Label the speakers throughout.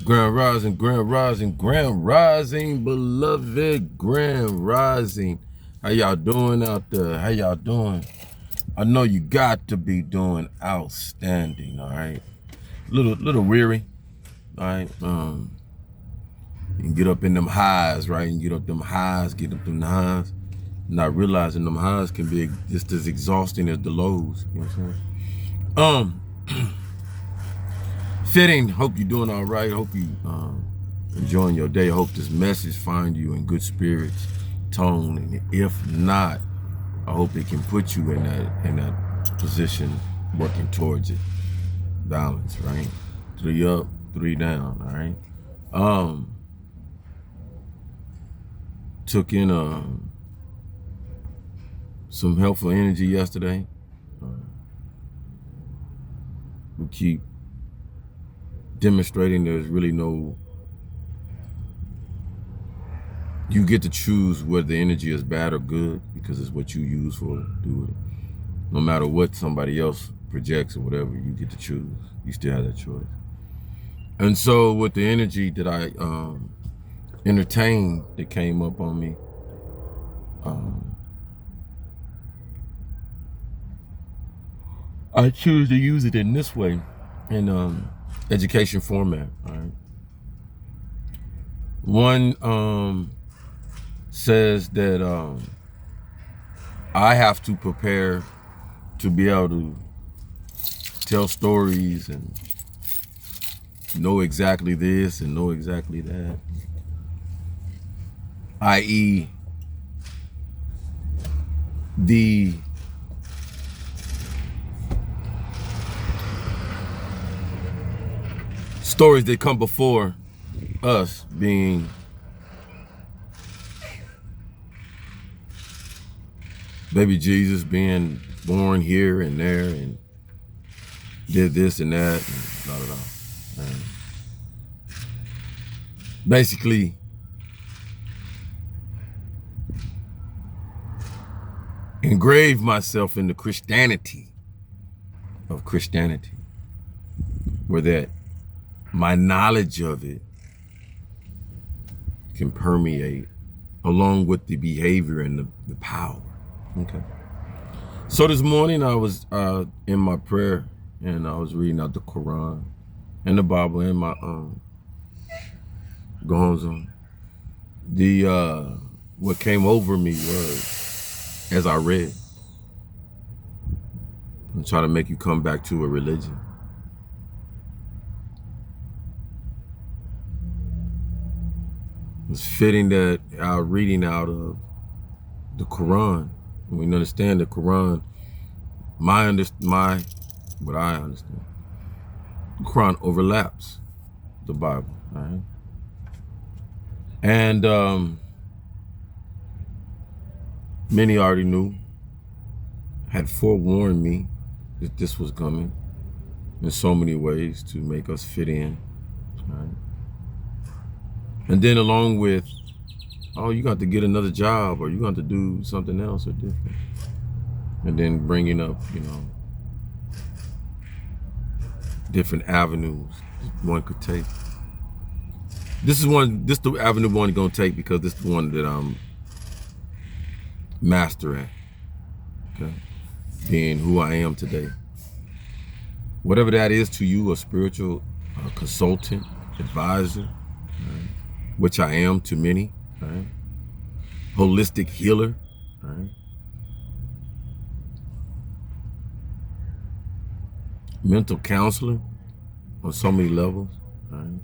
Speaker 1: Grand Rising, Grand Rising, Grand Rising, beloved Grand Rising. How y'all doing out there? How y'all doing? I know you got to be doing outstanding, all right? Little weary, all right? You can get up in them highs, right? You get up them highs, not realizing them highs can be just as exhausting as the lows, you know what I'm saying? Fitting, hope you're doing all right. Hope you enjoying your day. I hope this message find you in good spirits, tone, and if not, I hope it can put you in that position, working towards it. Balance, right? 3 up, 3 down, all right? Took in some helpful energy yesterday. We keep demonstrating there's really you get to choose whether the energy is bad or good because it's what you use for do with it. No matter what somebody else projects or whatever, you get to choose. You still have that choice. And so with the energy that I entertained that came up on me, I choose to use it in this way, in education format. All right. One says that I have to prepare to be able to tell stories and know exactly this and know exactly that, i.e. the stories that come before us, being baby Jesus being born here and there and did this and that and blah, blah, blah. And basically, engrave myself in the Christianity of Christianity, where that my knowledge of it can permeate along with the behavior and the power. Okay. So this morning I was in my prayer and I was reading out the Quran and the Bible and my Gonzo. What came over me was, as I read, I'm trying to make you come back to a religion. It's fitting that our reading out of the Quran, and we understand the Quran, what I understand, the Quran overlaps the Bible, right? And many already knew, had forewarned me that this was coming in so many ways to make us fit in, right? And then along with, oh, you got to get another job or you got to do something else or different. And then bringing up, different avenues one could take. This is the avenue one gonna take because this is the one that I'm master at, okay? Being who I am today. Whatever that is to you, a spiritual consultant, advisor, right? Which I am to many, right? Holistic healer, right? Mental counselor on so many levels, right?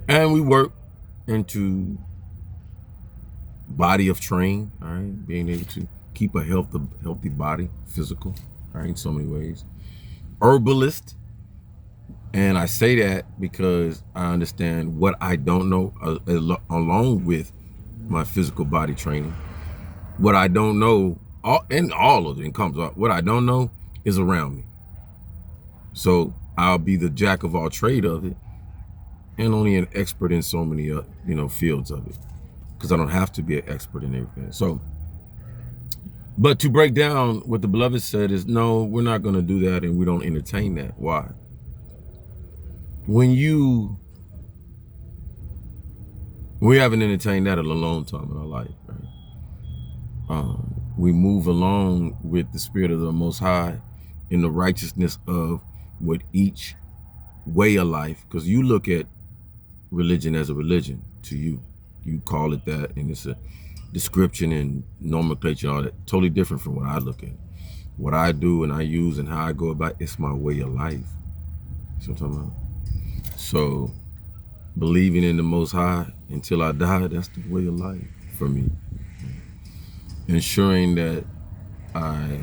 Speaker 1: And we work into body of train, all right? Being able to keep a healthy body, physical, all right, in so many ways. Herbalist. And I say that because I understand what I don't know, along with my physical body training. What I don't know, and all of it comes up, what I don't know is around me. So I'll be the jack of all trade of it and only an expert in so many, fields of it, because I don't have to be an expert in everything. So, but to break down what the beloved said is, no, we're not going to do that and we don't entertain that. Why? we haven't entertained that in a long time in our life, right? We move along with the Spirit of the Most High in the righteousness of what each way of life, because you look at religion as a religion to you. You call it that, and it's a description and nomenclature, all that. Totally different from what I look at. What I do and I use and how I go about, it's my way of life. You know what I'm talking about? So believing in the Most High until I die, that's the way of life for me. Ensuring that I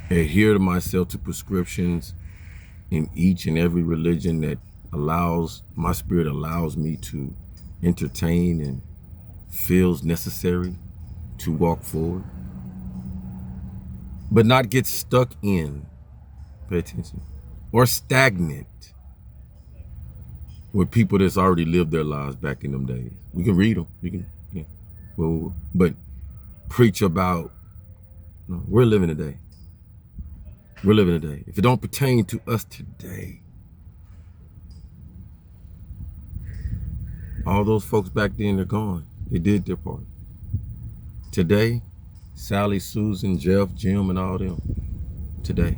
Speaker 1: adhere to myself to prescriptions in each and every religion that my spirit allows me to entertain and feels necessary to walk forward, but not get stuck in, pay attention, or stagnant with people that's already lived their lives back in them days. We can read them, but preach about, we're living today. We're living today. If it don't pertain to us today, all those folks back then, they're gone. They did their part. Today, Sally, Susan, Jeff, Jim, and all them, today,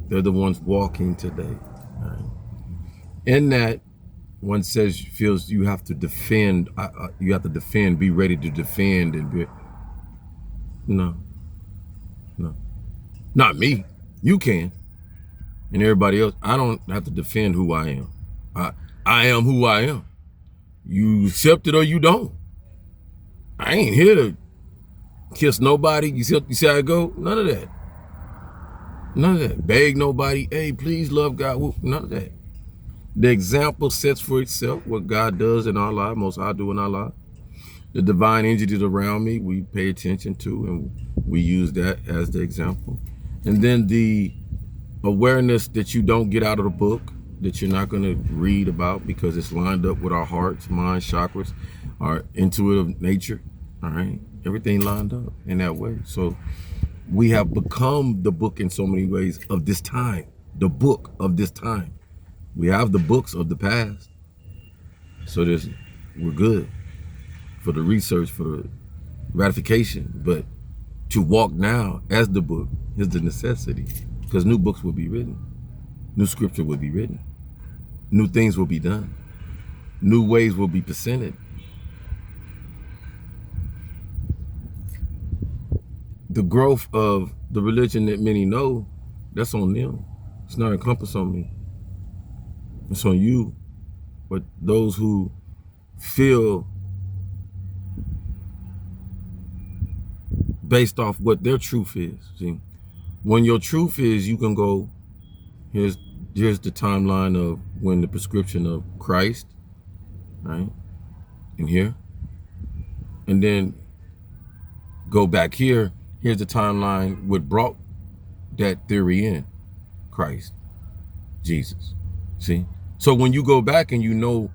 Speaker 1: they're the ones walking today. Right? In that, one feels you have to defend, be ready to defend, and be, no, not me. You can, and everybody else. I don't have to defend who I am. I am who I am. You accept it or you don't. I ain't here to kiss nobody. You see how I go? None of that. None of that. Beg nobody. Hey, please love God. None of that. The example sets for itself what God does in our life, Most High do in our life. The divine entities around me, we pay attention to, and we use that as the example. And then the awareness that you don't get out of the book, that you're not going to read about because it's lined up with our hearts, minds, chakras, our intuitive nature. All right. Everything lined up in that way. So we have become the book in so many ways of this time, the book of this time. We have the books of the past. So we're good for the research, for the ratification. But to walk now as the book is the necessity, because new books will be written. New scripture will be written. New things will be done. New ways will be presented. The growth of the religion that many know, that's on them. It's not encompassed on me. It's on you. But those who feel based off what their truth is. See, when your truth is, you can go, here's the timeline of when the prescription of Christ, right? In here. And then go back here. Here's the timeline what brought that theory in. Christ, Jesus. See? So when you go back and you know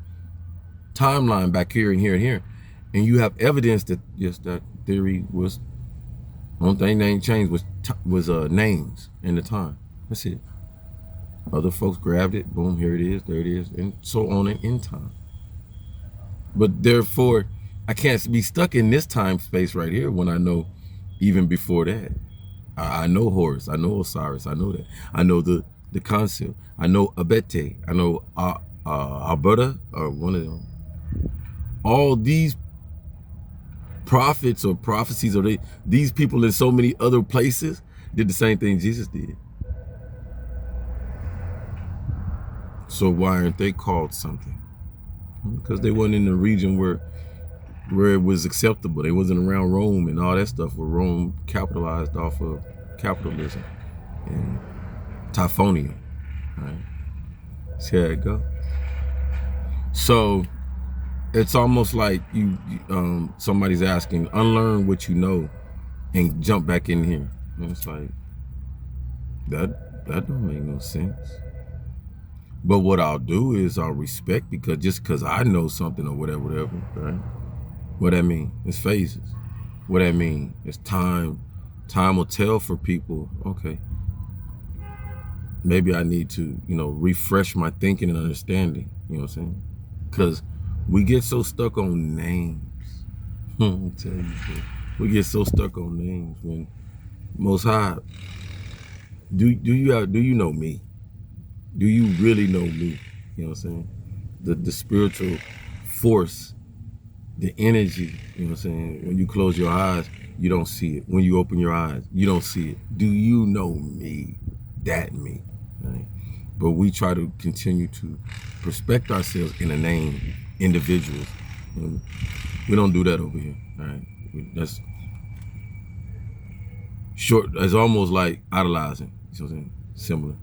Speaker 1: timeline back here and here and here, and you have evidence that yes, that theory was, only thing that ain't changed was names in the time. That's it. Other folks grabbed it, boom, here it is, there it is, and so on and in time. But therefore, I can't be stuck in this time space right here when I know even before that. I know Horus, I know Osiris, I know that. I know the concept. I know Abete, I know Alberta, or one of them. All these prophets or prophecies, or these people in so many other places did the same thing Jesus did. So why aren't they called something? Because they weren't in the region where it was acceptable. They wasn't around Rome and all that stuff, where Rome capitalized off of capitalism and Typhonia, right? See how it go. So it's almost like you somebody's asking, unlearn what you know and jump back in here. And it's like, that don't make no sense. But what I'll do is I'll respect, because just because I know something or whatever, right? What that mean? It's phases. What that mean? It's time. Time will tell for people, okay, maybe I need to, refresh my thinking and understanding. You know what I'm saying? Because we get so stuck on names. I'll tell you, we get so stuck on names when Most High, do you know me? Do you really know me? You know what I'm saying? The spiritual force, the energy, you know what I'm saying? When you close your eyes, you don't see it. When you open your eyes, you don't see it. Do you know me? That me. Right? But we try to continue to respect ourselves in a name, individuals. And we don't do that over here. Right? That's short. It's almost like idolizing. You know what I'm saying? Similar.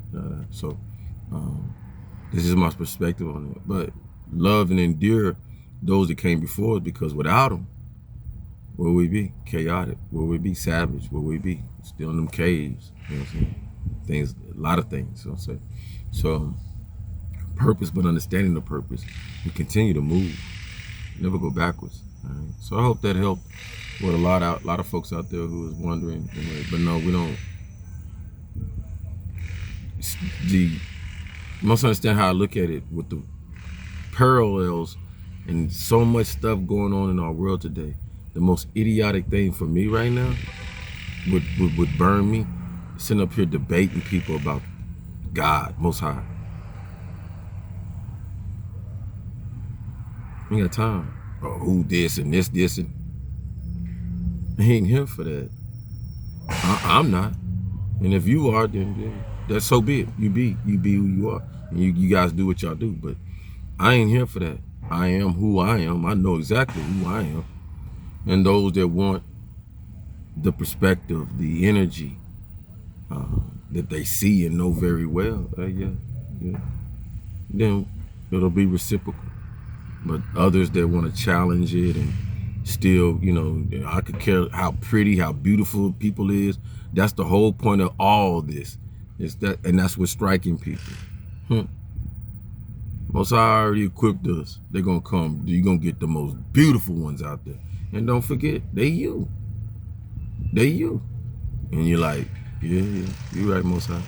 Speaker 1: This is my perspective on it. But love and endear those that came before us, because without them, where would we be? Chaotic. Where would we be? Savage. Where would we be? Still in them caves. You know what I'm saying? Things, a lot of things. You know what I'm saying? So, purpose, but understanding the purpose, we continue to move. Never go backwards. Right? So I hope that helped with a lot of folks out there who was wondering. But no, we don't. You must understand how I look at it with the parallels and so much stuff going on in our world today. The most idiotic thing for me right now would burn me, sitting up here debating people about God, Most High. I ain't got time. Oh, who this and this and I ain't here for that. I'm not. And if you are, then that's so be it. You be who you are. And you guys do what y'all do. But I ain't here for that. I am who I am. I know exactly who I am. And those that want the perspective, the energy that they see and know very well, then it'll be reciprocal. But others that want to challenge it and still, I could care how pretty, how beautiful people is. That's the whole point of all this. And that's what's striking people. Most High already equipped us. They're gonna come. You're gonna get the most beautiful ones out there. And don't forget, they you. And you're like, yeah, you're right, Most High.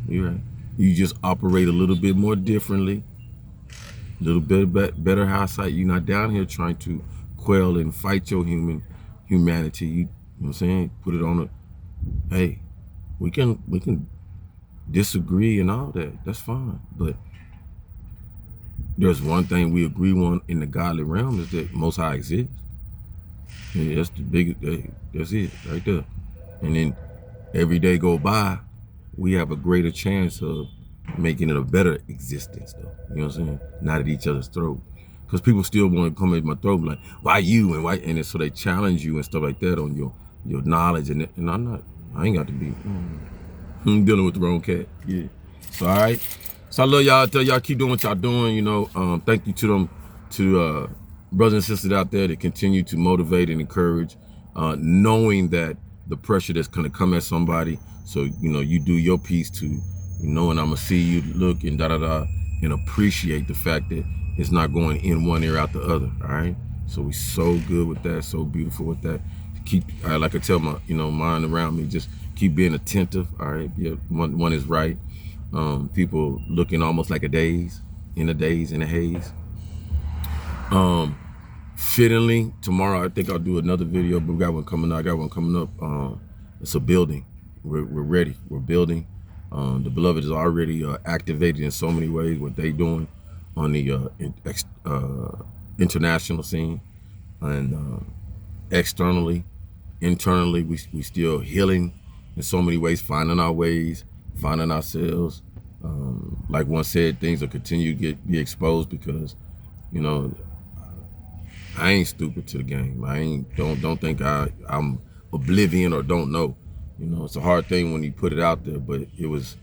Speaker 1: You're right. You just operate a little bit more differently, a little bit better eyesight. You're not down here trying to quell and fight your humanity. You know what I'm saying? Put it on hey, we can disagree and all that. That's fine. But there's one thing we agree on in the godly realm, is that Most High exists. And that's the biggest. That's it right there. And then every day go by, we have a greater chance of making it a better existence, though. You know what I'm saying? Not at each other's throat. Because people still want to come at my throat like, why you and why? And so they challenge you and stuff like that on your knowledge. And I ain't got to be. I'm dealing with the wrong cat. Yeah. So, all right. So I love y'all. I tell y'all keep doing what y'all doing. Thank you to them, brothers and sisters out there that continue to motivate and encourage, knowing that the pressure that's gonna come at somebody. So you do your piece to, and I'm gonna see you look and and appreciate the fact that it's not going in one ear out the other. All right. So we so good with that, so beautiful with that. Keep, like I tell my mind around me, just keep being attentive. All right. Yeah. One is right. People looking almost like in a haze. Fittingly, tomorrow I think I'll do another video, but we got one coming up. I got one coming up. It's a building. We're ready. We're building. The beloved is already activated in so many ways. What they doing on the international scene, and externally, internally, we still healing in so many ways, finding our ways, finding ourselves. Like one said, things will continue to be exposed because, I ain't stupid to the game. I don't think I'm oblivion or don't know. It's a hard thing when you put it out there, but it was,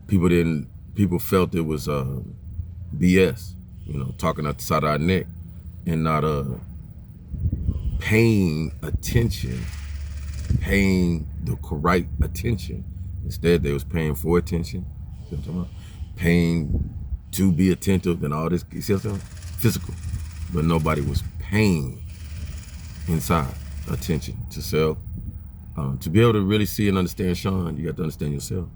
Speaker 1: people felt it was BS, talking out the side of our neck and not paying attention, paying the correct attention. Instead, they was paying for attention, paying to be attentive and all this, you see what I'm saying? Physical. But nobody was paying inside attention to self. To be able to really see and understand Sean, you got to understand yourself.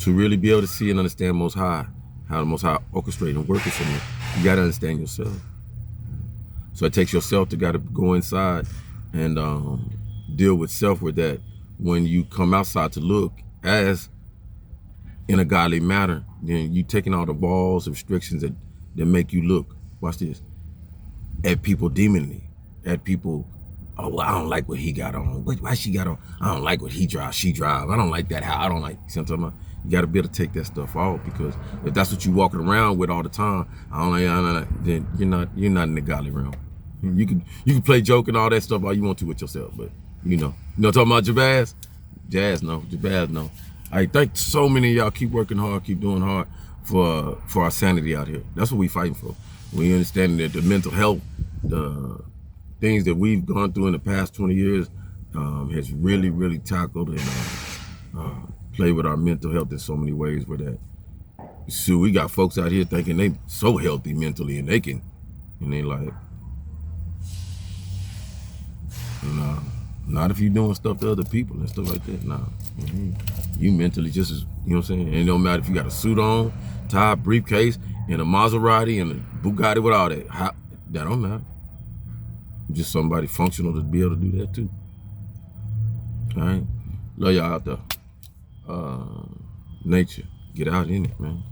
Speaker 1: To really be able to see and understand Most High, how the Most High orchestrate and work it in you, you got to understand yourself. So it takes yourself to got to go inside and deal with self with that. When you come outside to look as in a godly manner, then you taking all the walls and restrictions that make you look, watch this, at people demonly, at people, oh, well, I don't like what he got on. Why she got on? I don't like what he drives, she drive. I don't like that, how I don't like, see what I'm talking about? You got to be able to take that stuff off, because if that's what you walking around with all the time, I don't like, then you're not in the godly realm. You can play joke and all that stuff all you want to with yourself, but you know talking about Jabaz? Jabaz no. I think so many of y'all keep working hard, keep doing hard for our sanity out here. That's what we fighting for. We understand that the mental health, the things that we've gone through in the past 20 years has really, really tackled and played with our mental health in so many ways where that, so we got folks out here thinking they so healthy mentally and they like, no, not if you're doing stuff to other people and stuff like that. Nah, you mentally just as, you know what I'm saying? And it don't matter if you got a suit on, tie, briefcase, and a Maserati and a Bugatti with all that. That don't matter. You're just somebody functional to be able to do that too. All right, love y'all out there. Nature, get out in it, man.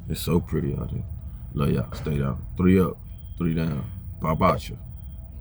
Speaker 1: It's so pretty out there. Love y'all. Stay down. 3 up, 3 down. Pop out you.